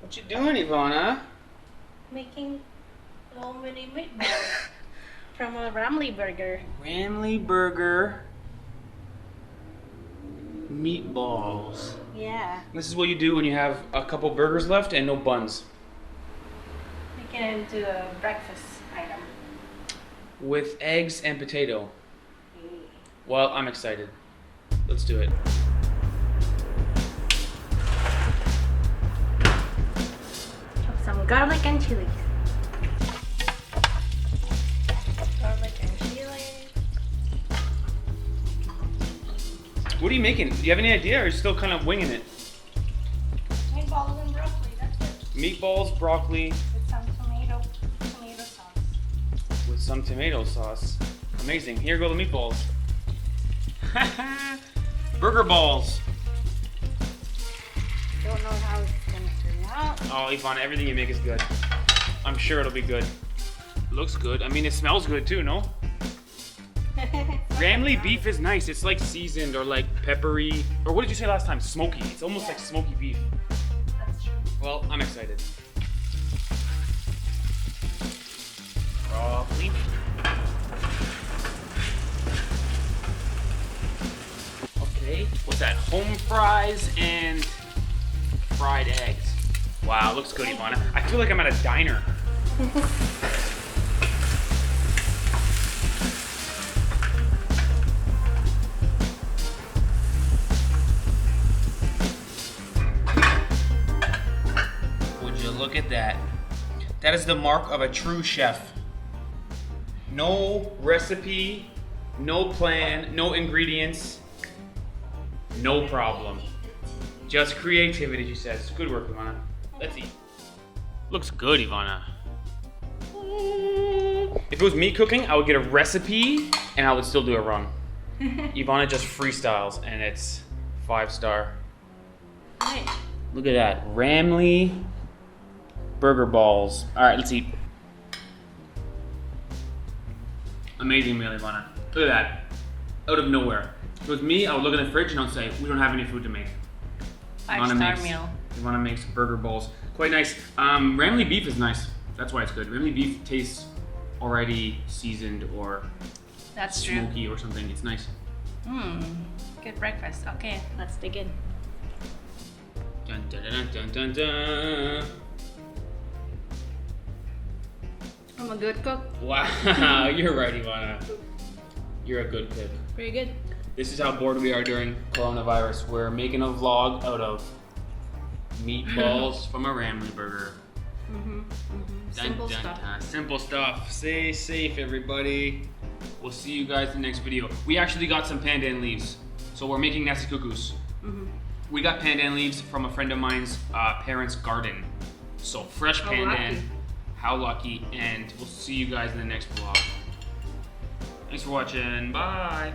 What you doing, Ivana? Making so many meatballs from a RAMLY burger. RAMLY burger meatballs. Yeah, This is what you do when you have a couple burgers left and no buns. make it into a breakfast item. With eggs and potato. Well, I'm excited. Let's do it. Chop some garlic and chilies. Garlic and chilies. What are you making? Do you have any idea or are you still kind of winging it? Meatballs and broccoli, that's it. Meatballs, broccoli, With some tomato sauce. with some tomato sauce. Amazing. Here go the meatballs. Burger balls. Don't know how it's gonna turn out. Oh, Ivana, everything you make is good. I'm sure it'll be good. Looks good. I mean, it smells good too, no? RAMLY beef is nice. It's like seasoned or like peppery. Or what did you say last time? Smoky. It's almost like smoky beef. That's true. Well, I'm excited. Broccoli. Okay, what's that? Home fries and fried eggs. Wow, looks good, Ivana. I feel like I'm at a diner. Would you look at that? That is the mark of a true chef. No recipe, no plan, no ingredients, no problem. Just creativity, she says. Good work, Ivana. Let's eat. Looks good, Ivana. If it was me cooking, I would get a recipe and I would still do it wrong. Ivana just freestyles and it's 5-star. Nice. Look at that. RAMLY burger balls. All right, let's eat. Amazing meal, Ivana. Look at that. Out of nowhere. If it was me, I would look in the fridge and I would say, we don't have any food to make. 5-star meal. Ivana makes burger balls. Quite nice. RAMLY beef is nice. That's why it's good. RAMLY beef tastes already seasoned or That's true. smoky or something. It's nice. Good breakfast. Okay, let's dig in. Dun, dun, dun, dun, dun, dun. I'm a good cook. Wow, you're right, Ivana. You're a good cook. Pretty good. This is how bored we are during coronavirus. We're making a vlog out of meatballs from a RAMLY burger. Simple stuff. Simple stuff. Stay safe, everybody. We'll see you guys in the next video. We actually got some pandan leaves, so we're making nasi kukus. We got pandan leaves from a friend of mine's parents' garden. So fresh pandan. Lucky. How lucky. And we'll see you guys in the next vlog. Thanks for watching. Bye.